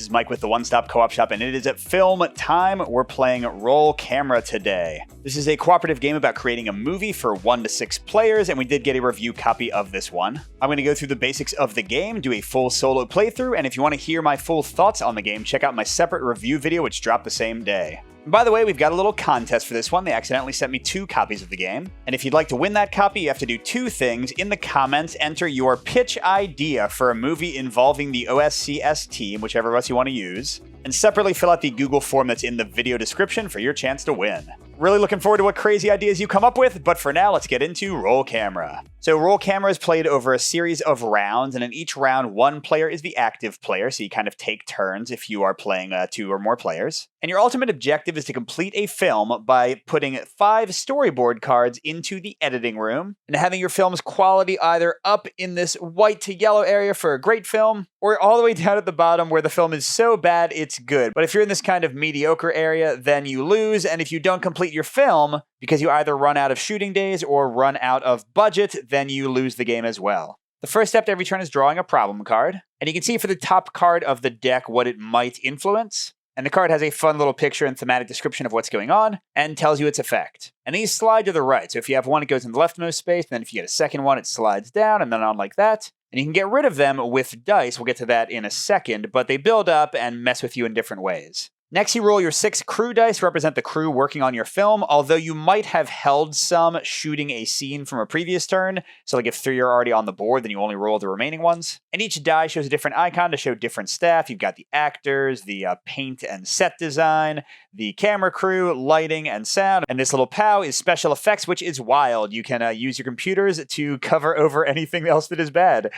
is Mike with the One Stop Co-op Shop, and it is at film time. We're playing Roll Camera today. This is a cooperative game about creating a movie for 1 to 6 players, and we did get a review copy of this one. I'm going to go through the basics of the game, do a full solo playthrough, and if you want to hear my full thoughts on the game, check out my separate review video, which dropped the same day. And by the way, we've got a little contest for this one. They accidentally sent me 2 copies of the game. And if you'd like to win that copy, you have to do 2 things. In the comments, enter your pitch idea for a movie involving the OSCS team, whichever of us you want to use. And separately fill out the Google form that's in the video description for your chance to win. Really looking forward to what crazy ideas you come up with, but for now, let's get into Roll Camera. So Roll Camera is played over a series of rounds, and in each round, one player is the active player, so you kind of take turns if you are playing 2 or more players. And your ultimate objective is to complete a film by putting 5 storyboard cards into the editing room, and having your film's quality either up in this white to yellow area for a great film, or all the way down at the bottom where the film is so bad it's good. But if you're in this kind of mediocre area, then you lose, and if you don't complete your film, because you either run out of shooting days or run out of budget, then you lose the game as well. The first step to every turn is drawing a problem card, and you can see for the top card of the deck what it might influence. And the card has a fun little picture and thematic description of what's going on, and tells you its effect. And these slide to the right, so if you have one, it goes in the leftmost space, and then if you get a second one, it slides down, and then on like that. And you can get rid of them with dice, we'll get to that in a second, but they build up and mess with you in different ways. Next, you roll your 6 crew dice to represent the crew working on your film, although you might have held some shooting a scene from a previous turn. So like if 3 are already on the board, then you only roll the remaining ones. And each die shows a different icon to show different staff. You've got the actors, the paint and set design, the camera crew, lighting, and sound. And this little POW is special effects, which is wild. You can use your computers to cover over anything else that is bad.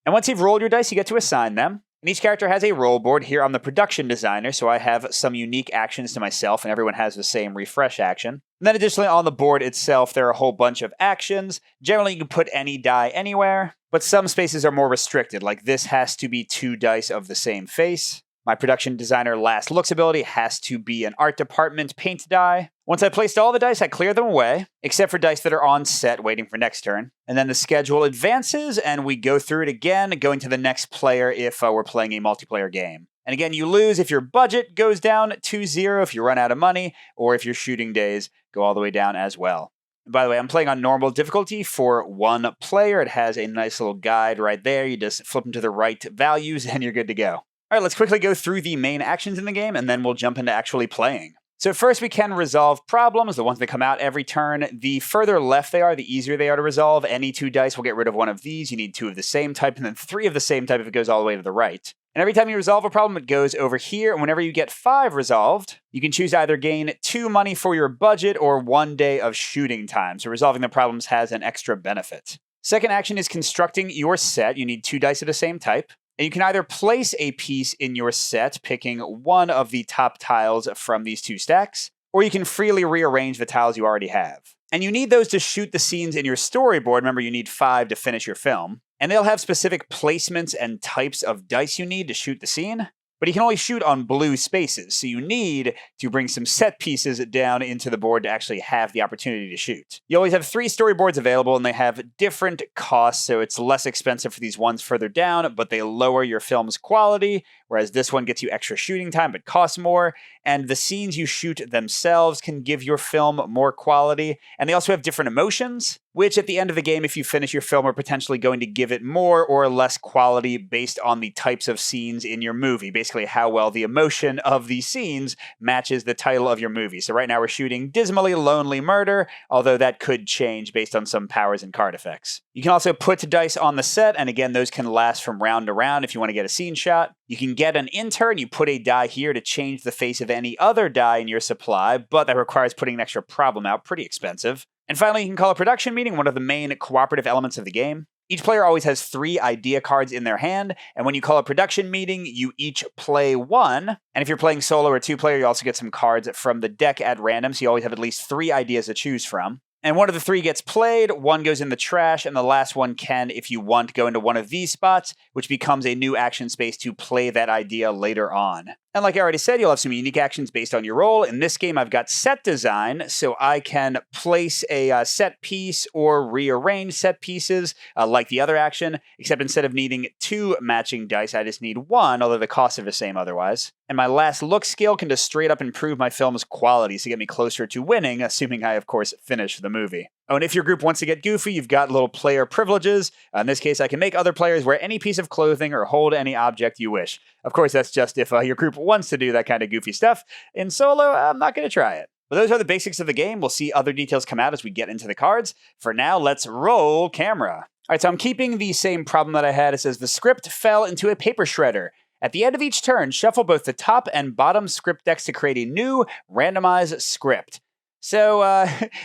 And once you've rolled your dice, you get to assign them. And each character has a roll board. Here I'm the production designer, so I have some unique actions to myself, and everyone has the same refresh action. And then additionally on the board itself, there are a whole bunch of actions. Generally, you can put any die anywhere, but some spaces are more restricted, like this has to be 2 dice of the same face. My production designer last looks ability has to be an art department paint die. Once I placed all the dice, I clear them away, except for dice that are on set waiting for next turn. And then the schedule advances, and we go through it again, going to the next player if we're playing a multiplayer game. And again, you lose if your budget goes down to 0, if you run out of money, or if your shooting days go all the way down as well. And by the way, I'm playing on normal difficulty for 1 player. It has a nice little guide right there. You just flip them to the right values, and you're good to go. All right, let's quickly go through the main actions in the game, and then we'll jump into actually playing. So first, we can resolve problems, the ones that come out every turn. The further left they are, the easier they are to resolve. Any 2 dice will get rid of 1 of these. You need 2 of the same type, and then 3 of the same type if it goes all the way to the right. And every time you resolve a problem, it goes over here, and whenever you get 5 resolved, you can choose either gain 2 money for your budget or 1 day of shooting time. So resolving the problems has an extra benefit. Second action is constructing your set. You need 2 dice of the same type. And you can either place a piece in your set, picking one of the top tiles from these 2 stacks, or you can freely rearrange the tiles you already have. And you need those to shoot the scenes in your storyboard. Remember, you need 5 to finish your film. And they'll have specific placements and types of dice you need to shoot the scene. But you can only shoot on blue spaces, so you need to bring some set pieces down into the board to actually have the opportunity to shoot. You always have 3 storyboards available, and they have different costs, so it's less expensive for these ones further down, but they lower your film's quality, whereas this one gets you extra shooting time but costs more, and the scenes you shoot themselves can give your film more quality, and they also have different emotions, which at the end of the game, if you finish your film, are potentially going to give it more or less quality based on the types of scenes in your movie. Basically, how well the emotion of these scenes matches the title of your movie. So right now we're shooting Dismally Lonely Murder, although that could change based on some powers and card effects. You can also put dice on the set, and again, those can last from round to round if you want to get a scene shot. You can get an intern, you put a die here to change the face of any other die in your supply, but that requires putting an extra problem out, pretty expensive. And finally, you can call a production meeting, one of the main cooperative elements of the game. Each player always has 3 idea cards in their hand, and when you call a production meeting, you each play 1. And if you're playing solo or 2-player, you also get some cards from the deck at random, so you always have at least 3 ideas to choose from. And one of the 3 gets played, 1 goes in the trash, and the last one can, if you want, go into one of these spots, which becomes a new action space to play that idea later on. And like I already said, you'll have some unique actions based on your role. In this game, I've got set design, so I can place a set piece or rearrange set pieces like the other action, except instead of needing 2 matching dice, I just need 1, although the costs are the same otherwise. And my last look skill can just straight up improve my film's quality to get me closer to winning, assuming I, of course, finish the movie. Oh, and if your group wants to get goofy, you've got little player privileges. In this case, I can make other players wear any piece of clothing or hold any object you wish. Of course, that's just if your group wants to do that kind of goofy stuff. In solo, I'm not going to try it. But those are the basics of the game. We'll see other details come out as we get into the cards. For now, let's roll camera. All right, so I'm keeping the same problem that I had. It says the script fell into a paper shredder. At the end of each turn, shuffle both the top and bottom script decks to create a new randomized script. So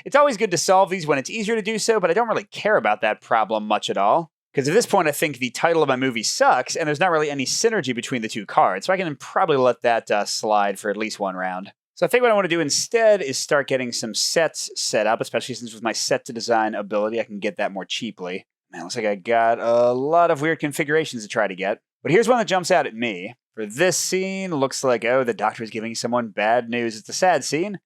it's always good to solve these when it's easier to do so, but I don't really care about that problem much at all. Because at this point, I think the title of my movie sucks, and there's not really any synergy between the 2 cards, so I can probably let that slide for at least 1 round. So I think what I want to do instead is start getting some sets set up, especially since with my set to design ability, I can get that more cheaply. Man, looks like I got a lot of weird configurations to try to get. But here's one that jumps out at me. For this scene, looks like, oh, the doctor is giving someone bad news. It's a sad scene.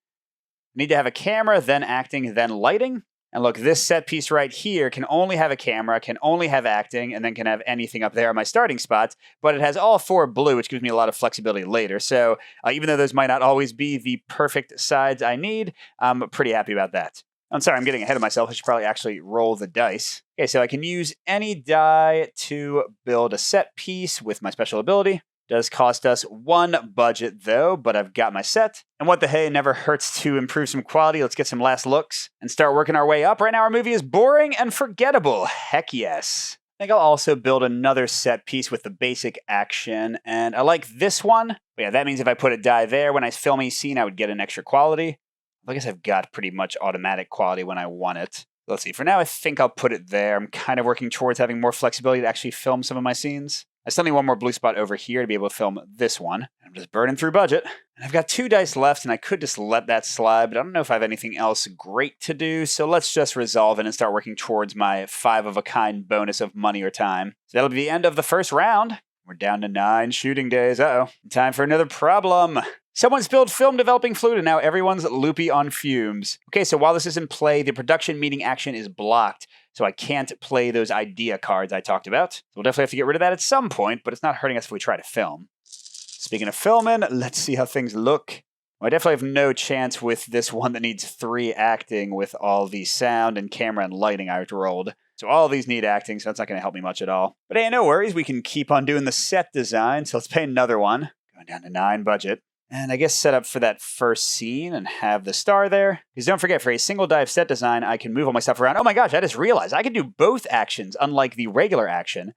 Need to have a camera, then acting, then lighting. And look, this set piece right here can only have a camera, can only have acting, and then can have anything up there on my starting spots, but it has all 4 blue, which gives me a lot of flexibility later. So even though those might not always be the perfect sides I need, I'm pretty happy about that. I'm sorry, I'm getting ahead of myself. I should probably actually roll the dice. Okay, so I can use any die to build a set piece with my special ability. Does cost us 1 budget though, but I've got my set. And what the hey, never hurts to improve some quality. Let's get some last looks and start working our way up. Right now our movie is boring and forgettable. Heck yes. I think I'll also build another set piece with the basic action, and I like this one. But yeah, that means if I put a die there when I film a scene, I would get an extra quality. I guess I've got pretty much automatic quality when I want it. Let's see, for now I think I'll put it there. I'm kind of working towards having more flexibility to actually film some of my scenes. I still need 1 more blue spot over here to be able to film this one. I'm just burning through budget. And I've got 2 dice left, and I could just let that slide, but I don't know if I have anything else great to do, so let's just resolve it and start working towards my 5-of-a-kind bonus of money or time. So that'll be the end of the first round. We're down to 9 shooting days. Uh-oh. Time for another problem. Someone spilled film developing fluid, and now everyone's loopy on fumes. Okay, so while this is in play, the production meeting action is blocked, so I can't play those idea cards I talked about. So we'll definitely have to get rid of that at some point, but it's not hurting us if we try to film. Speaking of filming, let's see how things look. Well, I definitely have no chance with this one that needs 3 acting with all the sound and camera and lighting I rolled. So all of these need acting, so that's not going to help me much at all. But hey, no worries, we can keep on doing the set design, so let's pay another one. Going down to 9 budget. And I guess set up for that first scene and have the star there. Because don't forget, for a single dive set design, I can move all my stuff around. Oh my gosh, I just realized I can do both actions, unlike the regular action.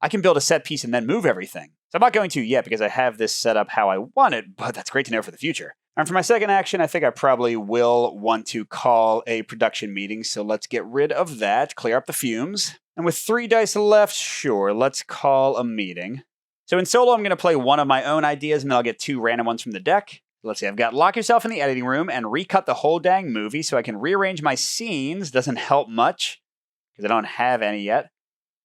I can build a set piece and then move everything. So I'm not going to yet because I have this set up how I want it, but that's great to know for the future. And for my second action, I think I probably will want to call a production meeting, so let's get rid of that, clear up the fumes. And with 3 dice left, sure, let's call a meeting. So in solo, I'm going to play one of my own ideas, and then I'll get 2 random ones from the deck. Let's see, I've got lock yourself in the editing room and recut the whole dang movie so I can rearrange my scenes. Doesn't help much, because I don't have any yet.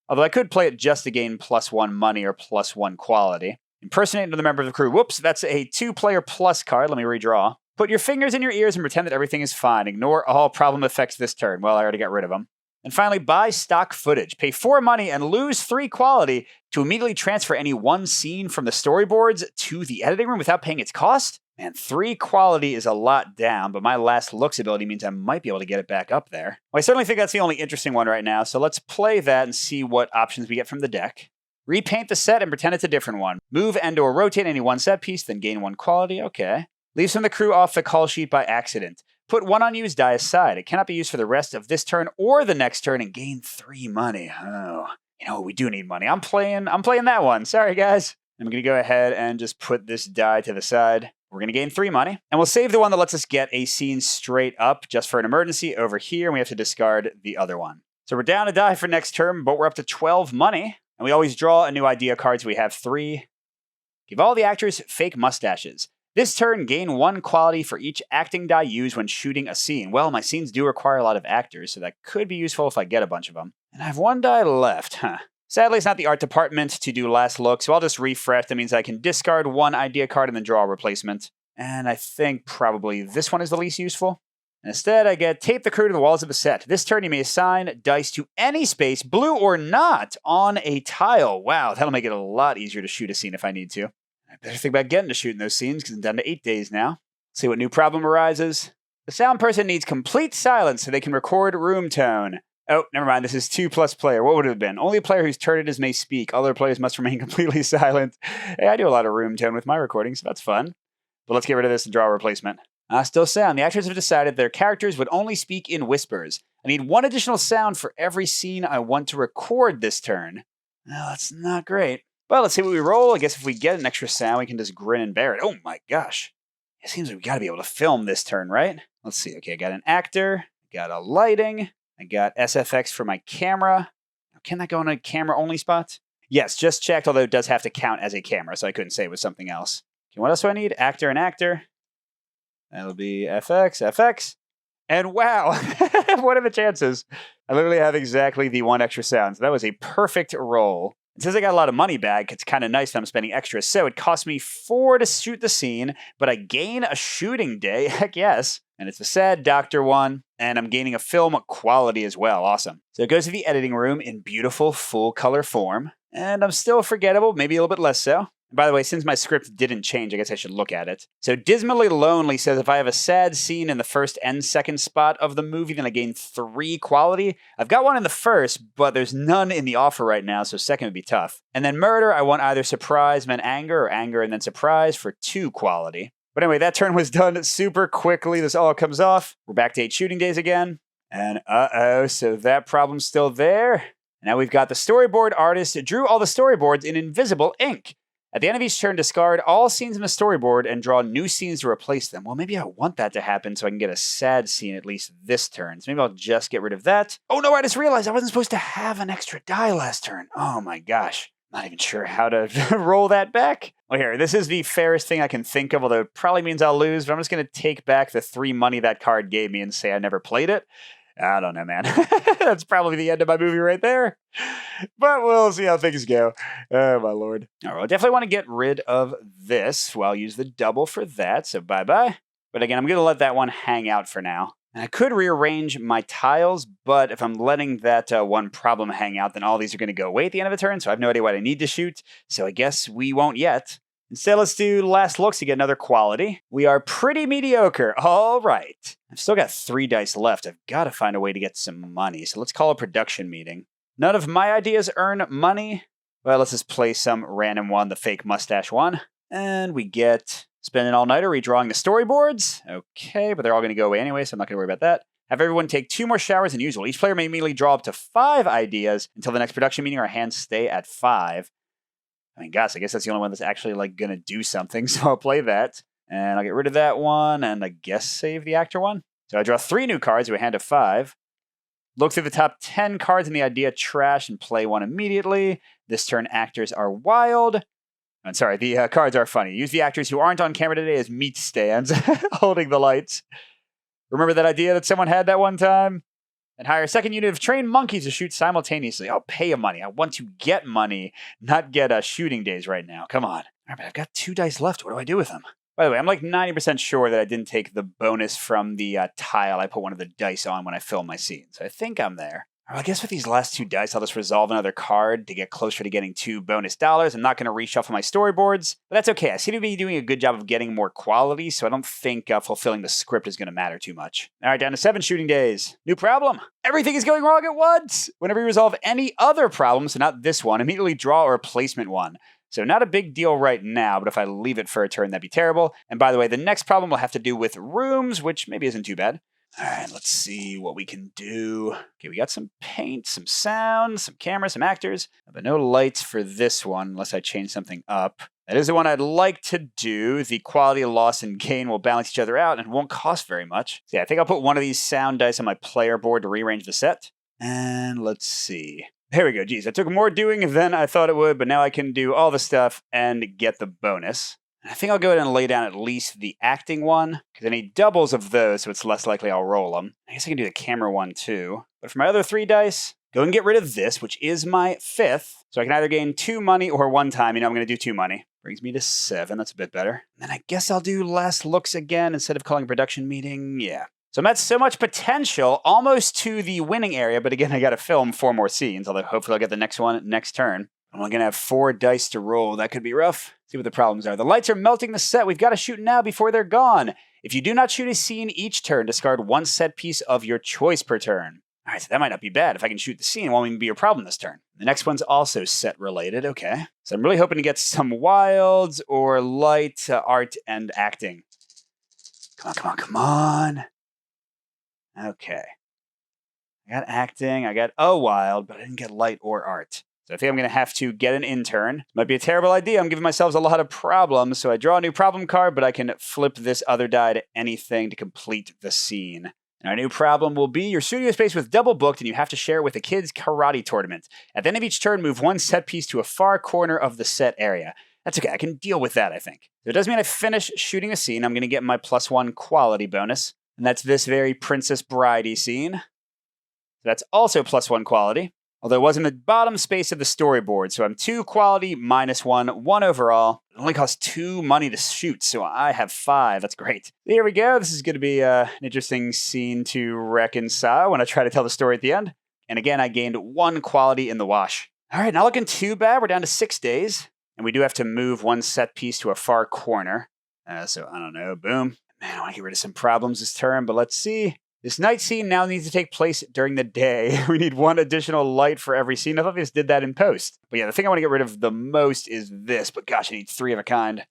Although I could play it just to gain +1 money or +1 quality. Impersonate another member of the crew. Whoops, that's a 2-player plus card. Let me redraw. Put your fingers in your ears and pretend that everything is fine. Ignore all problem effects this turn. Well, I already got rid of them. And finally, buy stock footage. Pay 4 money and lose 3 quality to immediately transfer any one scene from the storyboards to the editing room without paying its cost. Man, 3 quality is a lot down, but my last looks ability means I might be able to get it back up there. Well, I certainly think that's the only interesting one right now, so let's play that and see what options we get from the deck. Repaint the set and pretend it's a different one. Move and or rotate any one set piece, then gain 1 quality. Okay. Leave some of the crew off the call sheet by accident. Put 1 unused die aside. It cannot be used for the rest of this turn or the next turn and gain 3 money. Oh, you know, we do need money. I'm playing that one. Sorry, guys. I'm going to go ahead and just put this die to the side. We're going to gain 3 money. And we'll save the one that lets us get a scene straight up just for an emergency over here. And we have to discard the other one. So we're down a die for next turn, but we're up to 12 money. And we always draw a new idea card, so we have 3. Give all the actors fake mustaches. This turn, gain 1 quality for each acting die used when shooting a scene. Well, my scenes do require a lot of actors, so that could be useful if I get a bunch of them. And I have 1 die left, huh? Sadly, it's not the art department to do last look, so I'll just refresh. That means I can discard one idea card and then draw a replacement. And I think probably this one is the least useful. Instead, I get tape the crew to the walls of the set. This turn, you may assign dice to any space, blue or not, on a tile. Wow, that'll make it a lot easier to shoot a scene if I need to. I better think about getting to shooting those scenes because I'm down to 8 days now. Let's see what new problem arises. The sound person needs complete silence so they can record room tone. Oh, never mind. This is 2+ player. What would it have been? Only a player whose turn it is may speak. Other players must remain completely silent. Hey, I do a lot of room tone with my recordings, so that's fun. But let's get rid of this and draw a replacement. Still sound. The actors have decided their characters would only speak in whispers. I need one additional sound for every scene I want to record this turn. Well, that's not great. Well, let's see what we roll. I guess if we get an extra sound, we can just grin and bear it. Oh my gosh. It seems like we gotta be able to film this turn, right? Let's see. Okay, I got an actor. I got a lighting. I got SFX for my camera. Can that go in a camera-only spot? Yes, just checked, although it does have to count as a camera, so I couldn't say it was something else. Okay, what else do I need? Actor and actor. That'll be FX, FX. And wow, what are the chances? I literally have exactly the one extra sound, so that was a perfect roll. And since I got a lot of money back, it's kind of nice that I'm spending extra. So it cost me 4 to shoot the scene, but I gain a shooting day. Heck yes. And it's the sad doctor one, and I'm gaining a film quality as well. Awesome. So it goes to the editing room in beautiful full color form, and I'm still forgettable, maybe a little bit less so. And by the way, since my script didn't change, I guess I should look at it. So Dismally Lonely says if I have a sad scene in the first and second spot of the movie, then I gain 3 quality. I've got one in the first, but there's none in the offer right now, so second would be tough. And then Murder, I want either surprise, then anger, or anger and then surprise for 2 quality. But anyway, that turn was done super quickly. This all comes off. We're back to 8 shooting days again. And so that problem's still there. Now we've got the storyboard artist drew all the storyboards in invisible ink. At the end of each turn, discard all scenes in the storyboard and draw new scenes to replace them. Well, maybe I want that to happen so I can get a sad scene at least this turn. So maybe I'll just get rid of that. Oh no, I just realized I wasn't supposed to have an extra die last turn. Oh my gosh. Not even sure how to roll that back. Well, here, this is the fairest thing I can think of, although it probably means I'll lose, but I'm just going to take back the 3 money that card gave me and say I never played it. I don't know, man. That's probably the end of my movie right there. But we'll see how things go. Oh, my lord. All right, I definitely want to get rid of this. Well, I'll use the double for that, so bye-bye. But again, I'm going to let that one hang out for now. And I could rearrange my tiles, but if I'm letting that one problem hang out, then all these are going to go away at the end of the turn, so I have no idea what I need to shoot. So I guess we won't yet. Instead, let's do last looks to get another quality. We are pretty mediocre. All right. I've still got 3 dice left. I've got to find a way to get some money. So let's call a production meeting. None of my ideas earn money. Well, let's just play some random one, the fake mustache one. And we get spend an all-nighter redrawing the storyboards. Okay, but they're all going to go away anyway, so I'm not going to worry about that. Have everyone take 2 more showers than usual. Each player may immediately draw up to 5 ideas until the next production meeting. Our hands stay at 5. I mean, gosh, I guess that's the only one that's actually, like, going to do something, so I'll play that. And I'll get rid of that one, and I guess save the actor one. So I draw 3 new cards to a hand of 5. Look through the top 10 cards in the idea trash and play one immediately. This turn, actors are wild. I'm sorry, the cards are funny. Use the actors who aren't on camera today as meat stands, holding the lights. Remember that idea that someone had that one time? And hire a second unit of trained monkeys to shoot simultaneously. I'll pay them money. I want to get money, not get shooting days right now. Come on. All right, but I've got 2 dice left. What do I do with them? By the way, I'm like 90% sure that I didn't take the bonus from the tile I put one of the dice on when I filmed my scene. So I think I'm there. Well, I guess with these last 2 dice, I'll just resolve another card to get closer to getting 2 bonus dollars. I'm not going to reshuffle my storyboards, but that's okay. I seem to be doing a good job of getting more quality, so I don't think fulfilling the script is going to matter too much. All right, down to 7 shooting days. New problem. Everything is going wrong at once. Whenever you resolve any other problem, so not this one, immediately draw a replacement one. So not a big deal right now, but if I leave it for a turn, that'd be terrible. And by the way, the next problem will have to do with rooms, which maybe isn't too bad. All right, let's see what we can do. Okay, we got some paint, some sound, some cameras, some actors, but no lights for this one unless I change something up. That is the one I'd like to do. The quality of loss and gain will balance each other out and won't cost very much. So yeah, I think I'll put one of these sound dice on my player board to rearrange the set. And let's see. There we go. Geez, that took more doing than I thought it would, but now I can do all the stuff and get the bonus. I think I'll go ahead and lay down at least the acting one, because I need doubles of those, so it's less likely I'll roll them. I guess I can do the camera one too. But for my other 3 dice, go and get rid of this, which is my 5th. So I can either gain 2 money or 1 time. I'm going to do 2 money. Brings me to 7. That's a bit better. And then I guess I'll do last looks again instead of calling a production meeting. Yeah. So I'm at so much potential, almost to the winning area. But again, I got to film 4 more scenes, although hopefully I'll get the next one next turn. I'm only going to have 4 dice to roll. That could be rough. See what the problems are. The lights are melting the set. We've got to shoot now before they're gone. If you do not shoot a scene each turn, discard 1 set piece of your choice per turn. All right, so that might not be bad. If I can shoot the scene, it won't even be a problem this turn. The next one's also set related. Okay. So I'm really hoping to get some wilds or light art and acting. Come on, come on, come on. Okay. I got acting. I got a wild, but I didn't get light or art. So I think I'm going to have to get an intern. Might be a terrible idea. I'm giving myself a lot of problems. So I draw a new problem card, but I can flip this other die to anything to complete the scene. And our new problem will be your studio space was double booked and you have to share it with a kid's karate tournament. At the end of each turn, move 1 set piece to a far corner of the set area. That's okay. I can deal with that, I think. So it does mean I finish shooting a scene. I'm going to get my +1 quality bonus. And that's this very Princess Bride-y scene. That's also +1 quality. Although it was in the bottom space of the storyboard, so I'm 2 quality, -1, 1 overall. It only costs 2 money to shoot, so I have 5. That's great. Here we go. This is going to be an interesting scene to reconcile when I try to tell the story at the end. And again, I gained 1 quality in the wash. All right, not looking too bad. We're down to 6 days, and we do have to move 1 set piece to a far corner. So I don't know. Boom. Man, I want to get rid of some problems this turn, but let's see. This night scene now needs to take place during the day. We need 1 additional light for every scene. I thought they just did that in post. But yeah, the thing I want to get rid of the most is this. But gosh, I need 3 of a kind.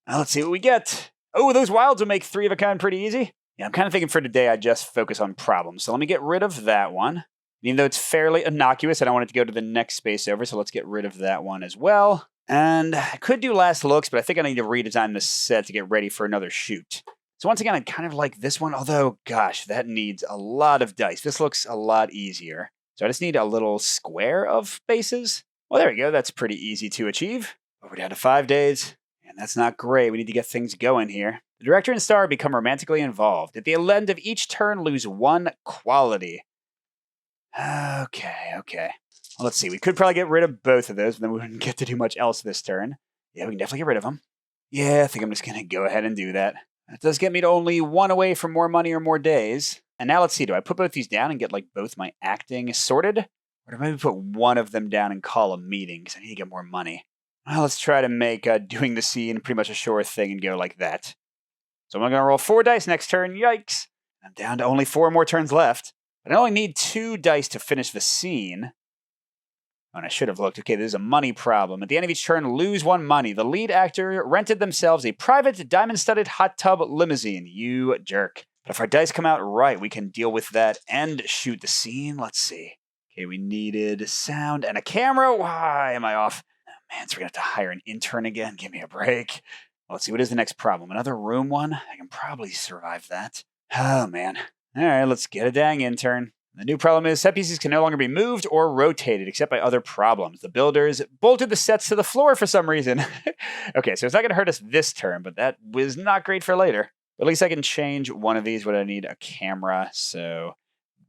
Now let's see what we get. Oh, those wilds will make 3 of a kind pretty easy. Yeah, I'm kind of thinking for today I just focus on problems. So let me get rid of that one. Even though it's fairly innocuous, I don't want it to go to the next space over. So let's get rid of that one as well. And I could do last looks, but I think I need to redesign this set to get ready for another shoot. So once again, I kind of like this one, although, gosh, that needs a lot of dice. This looks a lot easier. So I just need a little square of bases. Well, there we go. That's pretty easy to achieve. But we're down to 5 days, and that's not great. We need to get things going here. The director and star become romantically involved. At the end of each turn, lose 1 quality. Okay. Well, let's see. We could probably get rid of both of those, but then we wouldn't get to do much else this turn. Yeah, we can definitely get rid of them. Yeah, I think I'm just going to go ahead and do that. That does get me to only 1 away from more money or more days. And now let's see, do I put both these down and get like both my acting sorted? Or do I maybe put 1 of them down and call a meeting because I need to get more money? Well, let's try to make doing the scene pretty much a sure thing and go like that. So I'm going to roll 4 dice next turn. Yikes. I'm down to only 4 more turns left. But I only need 2 dice to finish the scene. Oh, and I should have looked. Okay, there's a money problem. At the end of each turn, lose 1 money. The lead actor rented themselves a private diamond-studded hot tub limousine. You jerk. But if our dice come out right, we can deal with that and shoot the scene. Let's see. Okay, we needed sound and a camera. Why am I off? Oh, man, so we're going to have to hire an intern again. Give me a break. Well, let's see. What is the next problem? Another room one? I can probably survive that. Oh, man. All right, let's get a dang intern. The new problem is set pieces can no longer be moved or rotated except by other problems. The builders bolted the sets to the floor for some reason. Okay, so it's not going to hurt us this turn, but that was not great for later. But at least I can change one of these when I need a camera. So,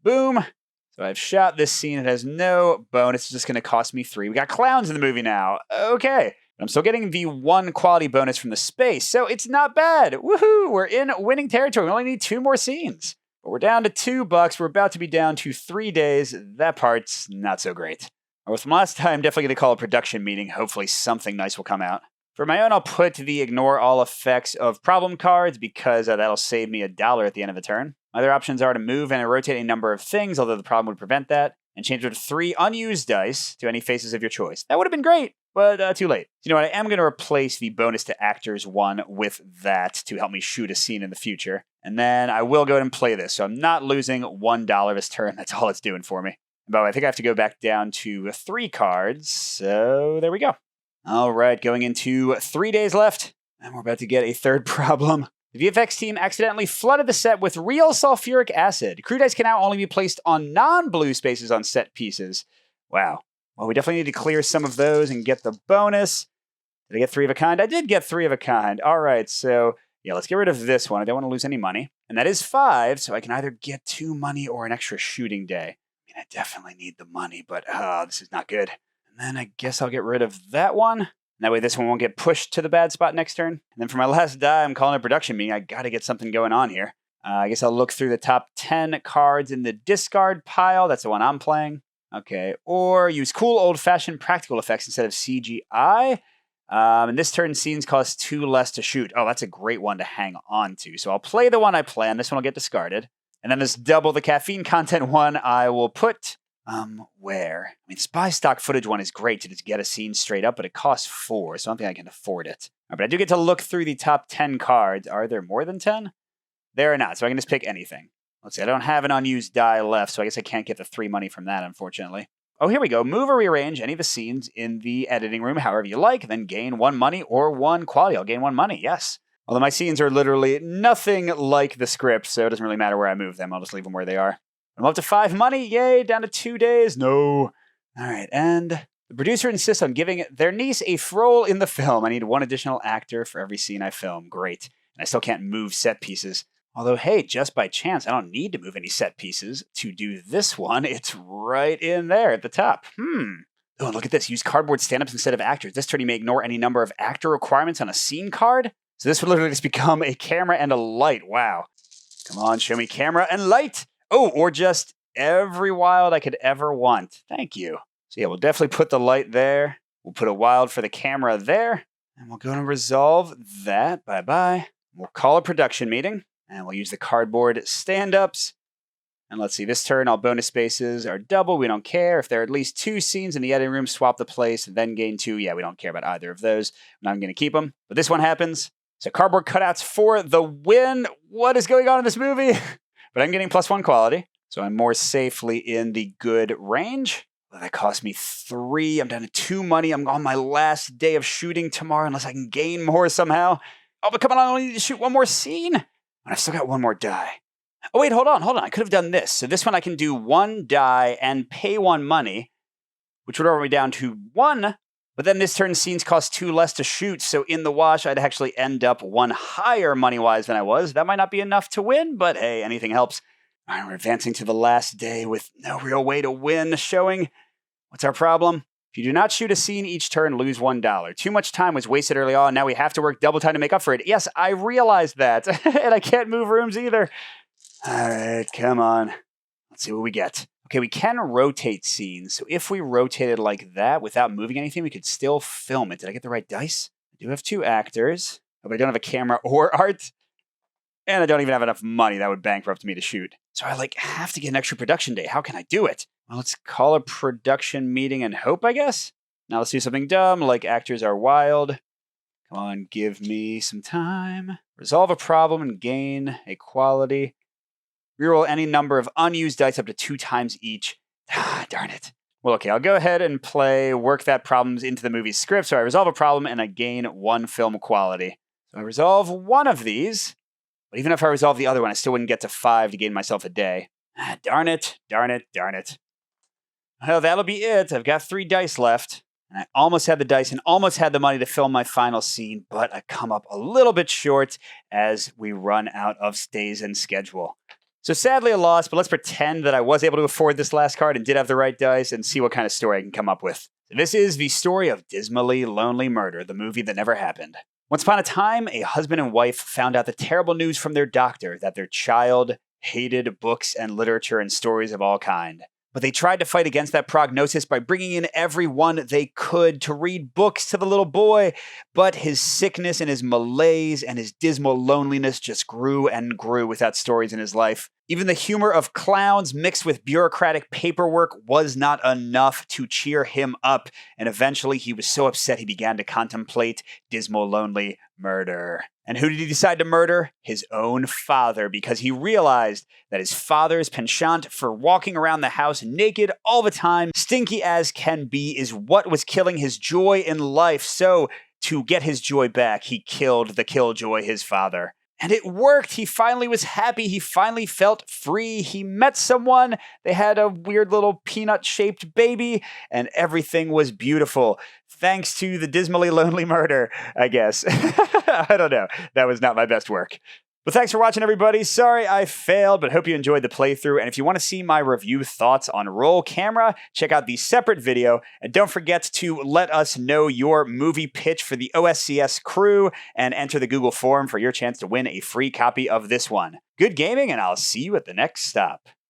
boom. So I've shot this scene. It has no bonus. It's just going to cost me 3. We got clowns in the movie now. Okay. I'm still getting the 1 quality bonus from the space, so it's not bad. Woohoo! We're in winning territory. We only need 2 more scenes. But we're down to $2. We're about to be down to 3 days. That part's not so great. Or with last time, definitely going to call a production meeting. Hopefully something nice will come out. For my own, I'll put the ignore all effects of problem cards because that'll save me $1 at the end of the turn. My other options are to move and rotate a number of things, although the problem would prevent that, and change it to 3 unused dice to any faces of your choice. That would have been great, but too late. So you know what? I am going to replace the bonus to actors one with that to help me shoot a scene in the future. And then I will go ahead and play this. So I'm not losing $1 this turn. That's all it's doing for me. By the way, I think I have to go back down to 3 cards. So there we go. All right, going into 3 days left. And we're about to get a third problem. The VFX team accidentally flooded the set with real sulfuric acid. Crew dice can now only be placed on non-blue spaces on set pieces. Wow. Well, we definitely need to clear some of those and get the bonus. Did I get 3 of a kind? I did get 3 of a kind. All right, so yeah, let's get rid of this one. I don't want to lose any money. And that is 5, so I can either get 2 money or an extra shooting day. I mean, I definitely need the money, but this is not good. And then I guess I'll get rid of that one. That way this one won't get pushed to the bad spot next turn. And then for my last die, I'm calling a production meeting. I gotta get something going on here. I guess I'll look through the top 10 cards in the discard pile. That's the one I'm playing. Okay, or use cool old-fashioned practical effects instead of CGI. And this turn scenes cost 2 less to shoot. Oh, that's a great one to hang on to. So I'll play the one I plan. This one will get discarded. And then this double the caffeine content one I will put... where? I mean, spy stock footage one is great to just get a scene straight up, but it costs 4, so I don't think I can afford it. But I do get to look through the top 10 cards. Are there more than 10? There are not, so I can just pick anything. Let's see, I don't have an unused die left, so I guess I can't get the 3 money from that, unfortunately. Oh, here we go. Move or rearrange any of the scenes in the editing room however you like, then gain 1 money or 1 quality. I'll gain 1 money, yes. Although my scenes are literally nothing like the script, so it doesn't really matter where I move them. I'll just leave them where they are. I'm up to 5 money. Yay, down to 2 days. No. All right, and the producer insists on giving their niece a role in the film. I need 1 additional actor for every scene I film. Great. And I still can't move set pieces. Although, hey, just by chance, I don't need to move any set pieces to do this one. It's right in there at the top. Oh, and look at this. Use cardboard stand-ups instead of actors. This turn you may ignore any number of actor requirements on a scene card. So this would literally just become a camera and a light. Wow. Come on, show me camera and light. Oh, or just every wild I could ever want. Thank you. So yeah, we'll definitely put the light there. We'll put a wild for the camera there. And we'll go and resolve that. Bye-bye. We'll call a production meeting. And we'll use the cardboard stand-ups. And let's see, this turn, all bonus spaces are double. We don't care. If there are at least 2 scenes in the editing room, swap the place, and then gain 2. Yeah, we don't care about either of those. I'm not going to keep them. But this one happens. So cardboard cutouts for the win. What is going on in this movie? But I'm getting +1 quality. So I'm more safely in the good range. Well, that cost me 3. I'm down to 2 money. I'm on my last day of shooting tomorrow unless I can gain more somehow. Oh, but come on, I only need to shoot 1 more scene. And I've still got 1 more die. Oh, wait, hold on. I could have done this. So this one I can do 1 die and pay 1 money, which would lower me down to 1. But then this turn scenes cost 2 less to shoot. So in the wash, I'd actually end up 1 higher money-wise than I was. That might not be enough to win, but hey, anything helps. All right, we're advancing to the last day with no real way to win showing. What's our problem? If you do not shoot a scene each turn, lose $1. Too much time was wasted early on. Now we have to work double time to make up for it. Yes, I realized that. And I can't move rooms either. All right, come on. Let's see what we get. Okay, we can rotate scenes. So if we rotated like that without moving anything, we could still film it. Did I get the right dice? I do have 2 actors. Oh, but I don't have a camera or art. And I don't even have enough money. That would bankrupt me to shoot. So I have to get an extra production day. How can I do it? Well, let's call a production meeting and hope, I guess. Now let's do something dumb, like actors are wild. Come on, give me some time. Resolve a problem and gain a quality. Reroll any number of unused dice up to 2 times each. Ah, darn it. Well, okay, I'll go ahead and play work that problems into the movie's script. So I resolve a problem and I gain 1 film quality. So I resolve 1 of these. But even if I resolve the other one, I still wouldn't get to 5 to gain myself a day. Ah, darn it. Well, that'll be it. I've got 3 dice left. And I almost had the dice and almost had the money to film my final scene, but I come up a little bit short as we run out of days and schedule. So sadly a loss, but let's pretend that I was able to afford this last card and did have the right dice and see what kind of story I can come up with. So this is the story of Dismally Lonely Murder, the movie that never happened. Once upon a time, a husband and wife found out the terrible news from their doctor that their child hated books and literature and stories of all kind. But they tried to fight against that prognosis by bringing in everyone they could to read books to the little boy. But his sickness and his malaise and his dismal loneliness just grew and grew without stories in his life. Even the humor of clowns mixed with bureaucratic paperwork was not enough to cheer him up. And eventually he was so upset he began to contemplate Dismal Lonely Murder. And who did he decide to murder? His own father, because he realized that his father's penchant for walking around the house naked all the time, stinky as can be, is what was killing his joy in life. So, to get his joy back, he killed the killjoy, his father. And it worked. He finally was happy. He finally felt free. He met someone. They had a weird little peanut-shaped baby, and everything was beautiful. Thanks to the Dismally Lonely Murder, I guess. I don't know. That was not my best work. Well, thanks for watching, everybody. Sorry I failed, but hope you enjoyed the playthrough. And if you want to see my review thoughts on Roll Camera, check out the separate video. And don't forget to let us know your movie pitch for the OSCS crew and enter the Google form for your chance to win a free copy of this one. Good gaming, and I'll see you at the next stop.